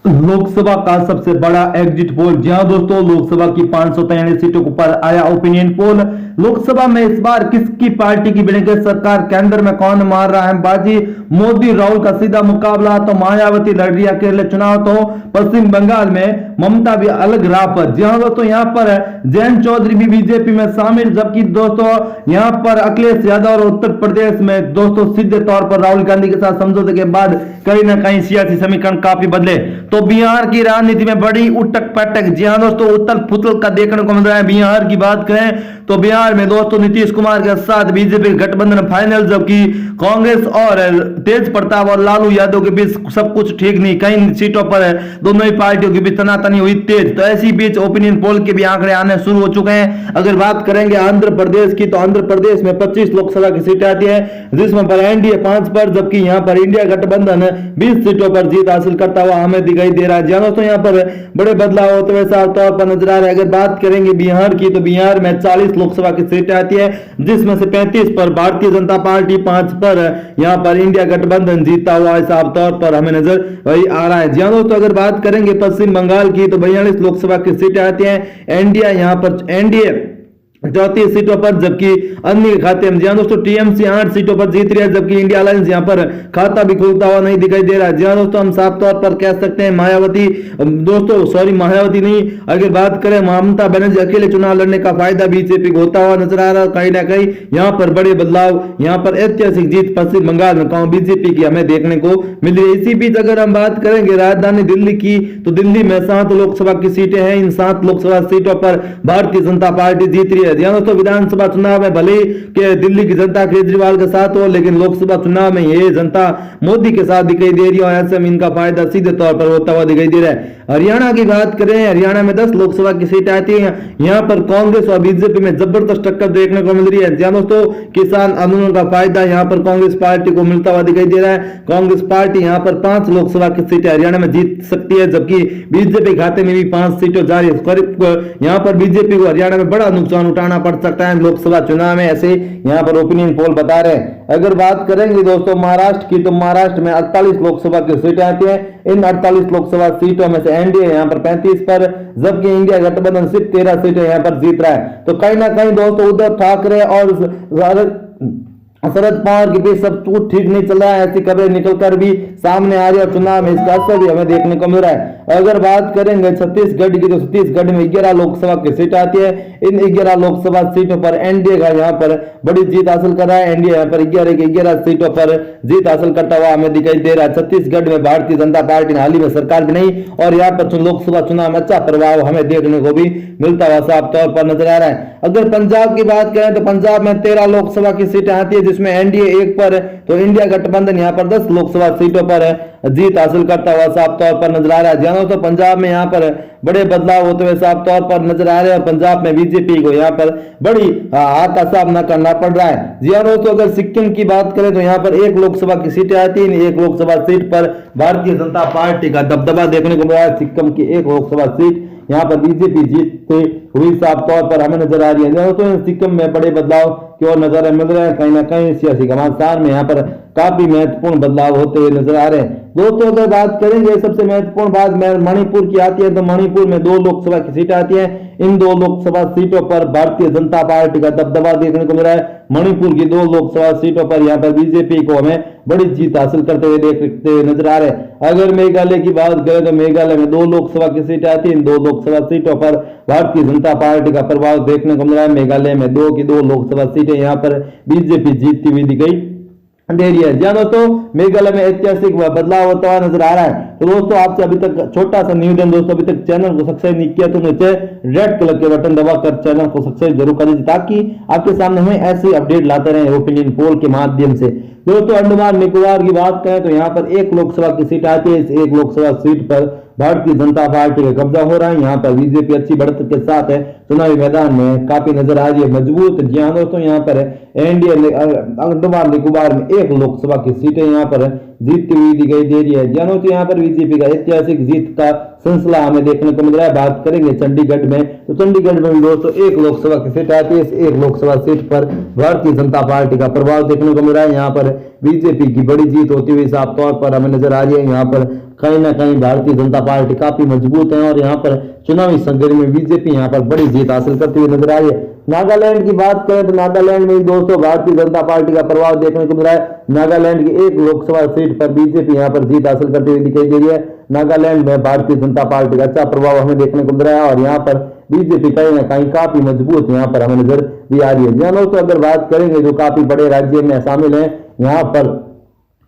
लोकसभा का सबसे बड़ा एग्जिट पोल। जी हां दोस्तों, लोकसभा की 543 सीटों पर आया ओपिनियन पोल। लोकसभा में इस बार किसकी पार्टी की बनेगी सरकार, केंद्र में कौन मार रहा है बाजी, मोदी राहुल का सीधा मुकाबला, तो मायावती लड़ रही है अकेले चुनाव, तो पश्चिम बंगाल में ममता भी अलग राह पर। जी हां दोस्तों, यहां पर जयंत चौधरी भी बीजेपी में शामिल, जबकि दोस्तों यहां पर अखिलेश यादव और उत्तर प्रदेश में दोस्तों सीधे तौर पर राहुल गांधी के साथ समझौते के बाद कहीं ना कहीं सियासी समीकरण काफी बदले। तो बिहार की राजनीति में बड़ी उटक पटक। जी हां दोस्तों, उथल पुथल का देखने को मिल रहा है। बिहार की बात करें तो बिहार में दोस्तों नीतीश कुमार के साथ बीजेपी गठबंधन फाइनल, जबकि कांग्रेस और तेज प्रताप और लालू यादव के बीच सब कुछ ठीक नहीं, कई सीटों पर दोनों ही पार्टियों के बीच तनातनी हुई तेज। तो ऐसी बीच ओपिनियन पोल के भी आंकड़े आने शुरू हो चुके हैं। अगर बात करेंगे आंध्र प्रदेश की, तो आंध्र प्रदेश में 25 लोकसभा की सीटें आती है, जिसमें पर एनडीए 5 पर, जबकि यहां पर इंडिया गठबंधन 20 सीटों पर जीत हासिल करता हुआ हमें दिखाई दे रहा है। दोस्तों यहां पर बड़े बदलाव होते हुए साफ तौर पर नजर आ रहे हैं। अगर बात करेंगे बिहार की, तो बिहार में 40 लोकसभा की सीटें आती है, जिसमें से 35 पर भारतीय जनता पार्टी, 5 पर यहां पर इंडिया गठबंधन जीतता हुआ साफ तौर पर हमें नजर वही आ रहा है। जी हां दोस्तों, अगर बात करेंगे पश्चिम बंगाल की, तो 42 लोकसभा की सीटें आती हैं, एनडीए यहां पर एनडीए 34 सीटों पर, जबकि अन्य खाते में दोस्तों टीएमसी 8 सीटों पर जीत रही है, जबकि इंडिया अलायंस यहां पर खाता भी खुलता हुआ नहीं दिखाई दे रहा है। जी हां दोस्तों, हम साफ तौर पर कह सकते हैं मायावती मायावती नहीं, अगर बात करें ममता बनर्जी अकेले चुनाव लड़ने का फायदा बीजेपी को होता हुआ नजर आ रहा है। कहीं ना कहीं यहां पर बड़े बदलाव, यहां पर ऐतिहासिक जीत पश्चिम बंगाल में बीजेपी की हमें देखने को मिल रही है। इसी बीच अगर हम बात करेंगे राजधानी दिल्ली की, तो दिल्ली में 7 लोकसभा की सीटें हैं। इन 7 लोकसभा सीटों पर भारतीय जनता पार्टी जीत रही है। दोस्तों विधानसभा चुनाव में भले के दिल्ली की जनता केजरीवाल के साथ हो, लेकिन लोकसभा चुनाव में ये जनता मोदी के साथ दिखाई दे रही है, और ऐसे में इनका फायदा सीधे तौर पर होता हुआ दिखाई दे रहा है। हरियाणा की बात करें, हरियाणा में 10 लोकसभा की सीटें आती है, यहां पर कांग्रेस और बीजेपी में जबरदस्त टक्कर देखने को मिल रही है। दोस्तों किसान आंदोलन का फायदा यहां पर कांग्रेस पार्टी को मिलता हुआ दिखाई दे रहा है। कांग्रेस पार्टी यहां पर 5 लोकसभा की सीटें हरियाणा में जीत सकती है, जबकि बीजेपी खाते में भी 5 सीटें जारी है। करीब यहां पर बीजेपी को हरियाणा में बड़ा नुकसान उठाना पड़ सकता है लोकसभा चुनाव में, ऐसे यहां पर ओपिनियन पोल बता रहे हैं। अगर बात करेंगे दोस्तों महाराष्ट्र की, तो महाराष्ट्र में 48 लोकसभा की सीटें आती है। इन 48 लोकसभा सीटों में से एनडीए यहां पर 35 पर, जबकि इंडिया गठबंधन सिर्फ 13 सीटें यहां पर जीत रहा है। तो कहीं ना कहीं दोस्तों उद्धव ठाकरे और शरद पवार के बीच सब कुछ ठीक नहीं चल रहा है, ऐसी खबरें निकलकर भी सामने आ रही है, और चुनाव में इसका असर भी हमें देखने को मिल रहा है। अगर बात करेंगे छत्तीसगढ़ की, तो छत्तीसगढ़ में 11 लोकसभा की सीट आती है। इन 11 लोकसभा सीटों पर एनडीए का यहाँ पर बड़ी जीत हासिल कर रहा है। एनडीए यहाँ पर 11 की 11 सीटों पर जीत हासिल करता हुआ हमें दिखाई दे रहा है। छत्तीसगढ़ में भारतीय जनता पार्टी ने हाल ही में सरकार भी नहीं, और यहाँ पर लोकसभा चुनाव में अच्छा प्रभाव हमें देखने को भी मिलता हुआ साफ तौर पर नजर आ रहा है। अगर पंजाब की बात करें, तो पंजाब में 13 लोकसभा की सीटें आती है, जिसमें एनडीए 1 पर, तो इंडिया गठबंधन यहाँ पर 10 लोकसभा सीटों पर जीत हासिल करता हुआ साफ तौर पर नजर आ रहा है। दोस्तों पंजाब में यहाँ पर बड़े बदलाव होते हुए साफ तौर पर नजर आ रहे हैं, और पंजाब में बीजेपी को यहाँ पर बड़ी हार का सामना करना पड़ रहा है। जी हाँ दोस्तों, अगर सिक्किम की बात करें, तो यहाँ पर 1 लोकसभा की सीटें आती है। 1 लोकसभा सीट पर भारतीय जनता पार्टी का दबदबा देखने को मिला है। सिक्किम की 1 लोकसभा सीट यहाँ पर बीजेपी जीतते हुई साफ तौर पर हमें नजर आ रही है। दोस्तों सिक्किम में बड़े बदलाव की ओर नजर मिल रहे हैं, कहीं ना कहीं सियासी घमासान में यहाँ पर काफी महत्वपूर्ण बदलाव होते हुए नजर आ रहे हैं। दोस्तों अगर बात करेंगे सबसे महत्वपूर्ण बात मणिपुर की आती है, तो मणिपुर में 2 लोकसभा की सीटें आती हैं। इन 2 लोकसभा सीटों पर भारतीय जनता पार्टी का दबदबा देखने को मिल रहा है। मणिपुर की 2 लोकसभा सीटों पर यहाँ पर बीजेपी को हमें बड़ी जीत हासिल करते हुए देखते हुए नजर आ रहे हैं। अगर मेघालय की बात करें, तो मेघालय में 2 लोकसभा की सीटें आती है। इन 2 लोकसभा सीटों पर भारतीय जनता पार्टी का प्रभाव देखने को मिल रहा है। मेघालय में 2 की 2 लोकसभा सीटें यहाँ पर बीजेपी जीतती हुई दिखाई दे रही है। जी दोस्तों, मेघालय में ऐतिहासिक बदलाव होता हुआ नजर आ रहा है। तो दोस्तों आपसे अभी तक छोटा सा निवेदन, दोस्तों अभी तक चैनल को सब्सक्राइब नहीं किया तो नीचे रेड कलर के बटन दबाकर चैनल को सब्सक्राइब जरूर कर दीजिए, ताकि आपके सामने हमें ऐसे अपडेट लाते रहे ओपिनियन पोल के माध्यम से। दोस्तों अंडमान निकोबार की बात करें, तो यहाँ पर 1 लोकसभा की सीट आती है। इस 1 लोकसभा सीट पर भारतीय जनता पार्टी का कब्जा हो रहा है। यहाँ पर बीजेपी अच्छी बढ़त के साथ है, चुनावी मैदान में काफी नजर आ रही है मजबूत। जी हाँ दोस्तों, यहाँ पर एनडीए अंडमान निकोबार में 1 लोकसभा की सीटें यहाँ पर जीतती हुई दिखाई दे रही है। जी हाँ दोस्तों, यहाँ पर बीजेपी का ऐतिहासिक जीत का सिलसिला हमें देखने को मिल रहा है। बात करेंगे चंडीगढ़ में, तो चंडीगढ़ में भी दोस्तों एक लोकसभा की सीट आती है। इस एक लोकसभा सीट पर भारतीय जनता पार्टी का प्रभाव देखने को मिल रहा है। यहाँ पर बीजेपी की बड़ी जीत होती हुई साफ तौर पर हमें नजर आ रही है। यहाँ पर कहीं ना कहीं भारतीय जनता पार्टी काफी मजबूत है और यहाँ पर चुनावी संघर्ष में बीजेपी यहाँ पर बड़ी जीत हासिल करती हुई नजर आ रही है। नागालैंड की बात करें तो नागालैंड में दोस्तों भारतीय जनता पार्टी का प्रभाव देखने को मिल रहा है। नागालैंड की एक लोकसभा सीट पर बीजेपी यहाँ पर जीत हासिल करती हुई दिखाई दे रही है। नागालैंड में भारतीय जनता पार्टी का अच्छा प्रभाव हमें देखने को मिल रहा है और यहाँ पर बीजेपी कहीं ना कहीं काफी मजबूत यहाँ पर हमें नजर भी आ रही है। दोस्तों अगर बात करेंगे जो काफी बड़े राज्य में शामिल है यहाँ पर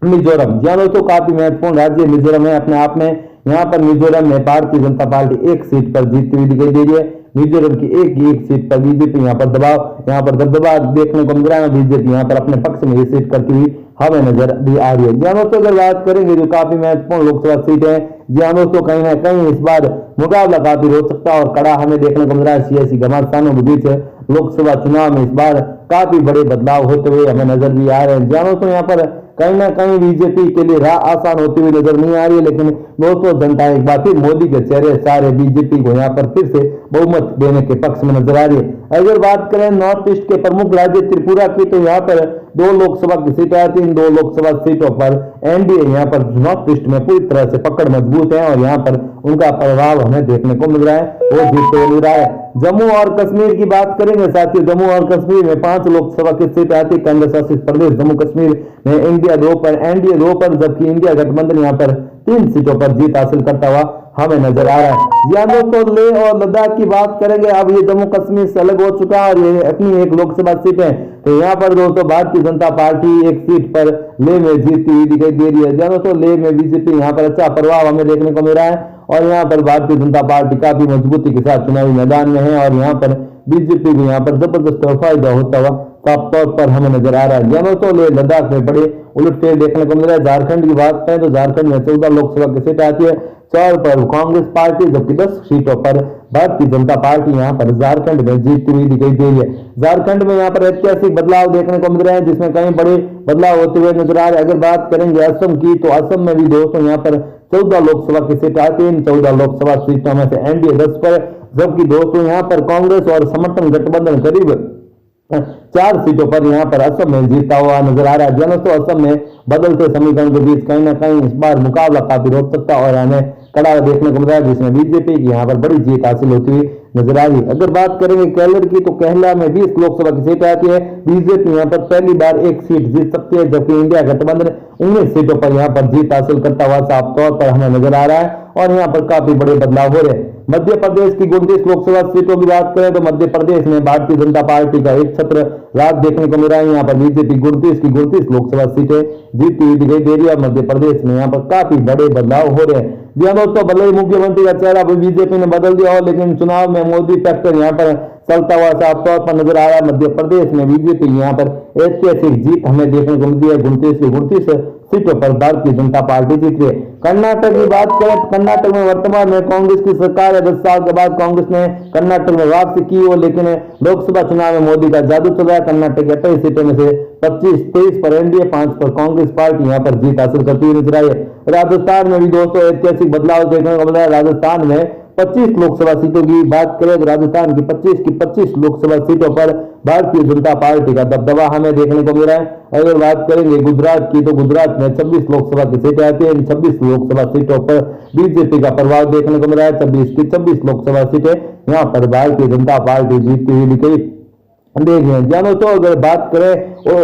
मिजोरम, दोस्तों काफी महत्वपूर्ण राज्य मिजोरम है अपने आप में। यहाँ पर मिजोरम में भारतीय जनता पार्टी एक सीट पर जीतती हुई दिखाई दे रही है। मिजोरम की एक सीट पर बीजेपी यहाँ पर दबदबा देखने को मिल रहा है। बीजेपी यहाँ पर अपने पक्ष में ये सीट करती हुई हमें नजर भी आ रही है। दोस्तों अगर बात करेंगे जो काफी महत्वपूर्ण लोकसभा सीट है, दोस्तों कहीं ना कहीं इस बार मुकाबला काफी रोचकता और कड़ा हमें देखने को मिल रहा है। सियासी घमासानों के बीच लोकसभा चुनाव में इस बार काफी बड़े बदलाव होते हुए हमें नजर भी आ रहे हैं। दोस्तों यहाँ पर कहीं ना कहीं बीजेपी के लिए राह आसान होती हुई नजर नहीं आ रही है, लेकिन दोस्तों जनता एक बार फिर मोदी के चेहरे सारे बीजेपी को यहाँ पर फिर से बहुमत देने के पक्ष में नजर आ रही है। अगर बात करें नॉर्थ ईस्ट के प्रमुख राज्य त्रिपुरा की, तो यहाँ पर 2 लोकसभा की सीटें आती हैं। 2 लोकसभा सीटों पर एनडीए यहाँ पर नॉर्थ ईस्ट में पूरी तरह से पकड़ मजबूत है और यहाँ पर उनका प्रभाव हमें देखने को मिल रहा है, वो जीतते हुए मिल रहा है। जम्मू और कश्मीर की बात करेंगे साथियों, जम्मू और कश्मीर में 5 लोकसभा की सीटें आती है। केंद्र शासित प्रदेश जम्मू कश्मीर में एनडीए 2 पर, जबकि इंडिया गठबंधन यहाँ पर 3 सीटों पर जीत हासिल करता हुआ हमें नजर आ रहा है। दोस्तों लेह और लद्दाख की बात करेंगे, अब ये जम्मू कश्मीर से अलग हो चुका है और ये अपनी एक लोकसभा सीट है। तो यहाँ पर दोस्तों भारतीय जनता पार्टी एक सीट पर लेह में जीतती हुई दिखाई दे रही है। दोस्तों लेह में बीजेपी यहाँ पर अच्छा प्रभाव हमें देखने को मिल रहा है और यहाँ पर भारतीय जनता पार्टी काफी मजबूती के साथ चुनावी मैदान में है और यहाँ पर बीजेपी को यहाँ पर जबरदस्त फायदा होता हुआ साफ तौर पर हमें नजर आ रहा है। दोस्तों लद्दाख में बड़े उलटफेर देखने को मिल रहा है। झारखंड की बात करें तो झारखंड में 14 लोकसभा की सीट आती है। 4 पर कांग्रेस पार्टी, जबकि 10 सीटों पर भारतीय जनता पार्टी यहाँ पर झारखंड में जीतती हुई दिखाई दे रही है। झारखंड में यहाँ पर ऐतिहासिक बदलाव देखने को मिल रहे हैं, जिसमें कई बड़े बदलाव होते हुए नजर आ रहे हैं। अगर बात करेंगे असम की, तो असम में भी दोस्तों यहाँ पर 14 लोकसभा की सीट आती है। 14 लोकसभा सीटों में से एनडीए 10 पर, जबकि दोस्तों यहाँ पर कांग्रेस और समर्थन गठबंधन करीब 4 सीटों पर यहाँ पर असम में जीता हुआ नजर आ रहा है। दोस्तों असम में बदलते समीकरण के बीच कहीं ना कहीं इस बार मुकाबला काफी रोचकता और हमें कड़ा देखने को मिल रहा है, जिसमें बीजेपी की यहाँ पर बड़ी जीत हासिल होती हुई नजर आ रही है। अगर बात करेंगे केरल की, तो केरला में 20 लोकसभा की सीट आती है। बीजेपी यहाँ पर पहली बार एक सीट जीत सकती है, जबकि इंडिया गठबंधन 19 सीटों पर यहाँ पर जीत हासिल करता हुआ साफ तौर पर हमें नजर आ रहा है और यहाँ पर काफी बड़े बदलाव हो रहे हैं। मध्य प्रदेश की 29 लोकसभा सीटों की बात करें तो मध्य प्रदेश में भारतीय जनता पार्टी का एक छत्र राज देखने को मिल रहा है। यहाँ पर बीजेपी 29 लोकसभा सीटें जीतती हुई दिखाई दे रही है। मध्य प्रदेश में यहाँ पर काफी बड़े बदलाव हो रहे हैं। जी हाँ दोस्तों, भले ही मुख्यमंत्री का चेहरा बीजेपी ने बदल दिया हो, लेकिन चुनाव में मोदी फैक्टर यहाँ पर चलता हुआ साफ तौर पर नजर आ रहा है। मध्य प्रदेश में बीजेपी यहाँ पर ऐतिहासिक जीत हमें देखने को मिलती है। 29 सीटों पर भारतीय जनता पार्टी जीत रही है। कर्नाटक की बात करें तो कर्नाटक में वर्तमान में कांग्रेस की सरकार है। 10 साल के बाद कांग्रेस ने कर्नाटक में वापसी की हो, लेकिन लोकसभा चुनाव में मोदी का जादू चल रहा है। कर्नाटक की 28 सीटों में से 23 पर एनडीए, 5 पर कांग्रेस पार्टी यहाँ पर जीत हासिल करती हुई नजर आई है। राजस्थान में भी दोस्तों ऐतिहासिक बदलाव देखने को मिल रहा है। राजस्थान में 25 लोकसभा सीटों की बात करें तो राजस्थान की 25 लोकसभा सीटों पर भारतीय जनता पार्टी का दबदबा हमें देखने को मिल रहा है। अगर बात करेंगे गुजरात की, तो गुजरात में 26 लोकसभा की सीटें आती है। 26 लोकसभा सीटों पर बीजेपी का प्रभाव देखने को मिल रहा है। 26 लोकसभा सीटें यहाँ पर भारतीय जनता पार्टी जीतती हुई दिखाई देखिए। जानो तो अगर बात करें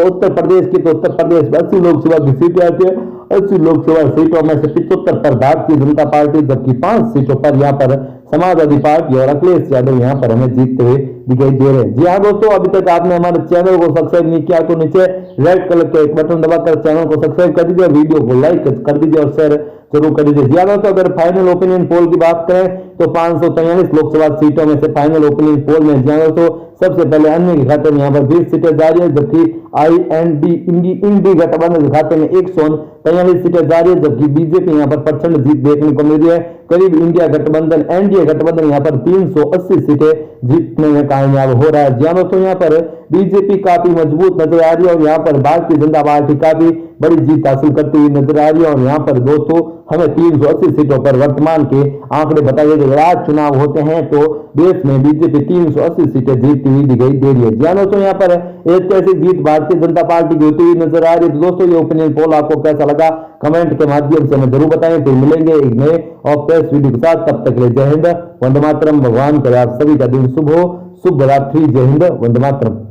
उत्तर प्रदेश की, तो उत्तर प्रदेश में 80 लोकसभा की सीटें आती है। 80 लोकसभा सीटों में से 75 पर भारतीय जनता पार्टी, जबकि 5 सीटों पर यहाँ पर समाजवादी पार्टी और अखिलेश यादव यहाँ पर हमें जीतते हुए दिखाई दे रहे हैं। जी हाँ दोस्तों, अभी तक आपने हमारे चैनल को सब्सक्राइब नहीं किया तो नीचे रेड कलर के एक बटन दबाकर चैनल को सब्सक्राइब कर दीजिए, वीडियो को लाइक कर दीजिए और शेयर जरूर कर दीजिए। जी हाँ दोस्तों, अगर फाइनल ओपिनियन पोल की बात करें तो 543 लोकसभा सीटों में से फाइनल ओपिनियन पोल में जी हाँ दोस्तों सबसे पहले अन्य के खाते में यहाँ पर 20 सीटें जा रही है, जबकि IND इंडी गठबंधन के खाते में 143 सीटें जा रही है, जबकि बीजेपी यहाँ पर प्रचंड जीत देखने को मिल रही है। करीब इंडिया गठबंधन एनडीए गठबंधन यहाँ पर 380 सीटें जीतने में कामयाब हो रहा है। जी दोस्तों, यहाँ पर बीजेपी काफी मजबूत नजर आ रही है और यहाँ पर भारतीय जनता पार्टी काफी बड़ी जीत हासिल करती हुई नजर आ रही है। और यहाँ पर दोस्तों हमें 380 सीटों पर वर्तमान के आंकड़े बताइए कि आज चुनाव होते हैं तो देश में बीजेपी 380 सीटें जीतती हुई दिखाई दे रही है। जी दोस्तों, यहाँ पर एक ऐसी जीत भारतीय जनता पार्टी की होती हुई नजर आ रही है। तो दोस्तों, ये ओपिनियन पोल आपको कैसा लगा कमेंट के माध्यम से हमें जरूर बताएं। फिर मिलेंगे एक नए और फ्रेश वीडियो के साथ, तब तक के लिए जय हिंद वंदे मातरम। भगवान करे आप सभी का दिन शुभ हो। शुभ रात्रि। जय हिंद वंदे मातरम।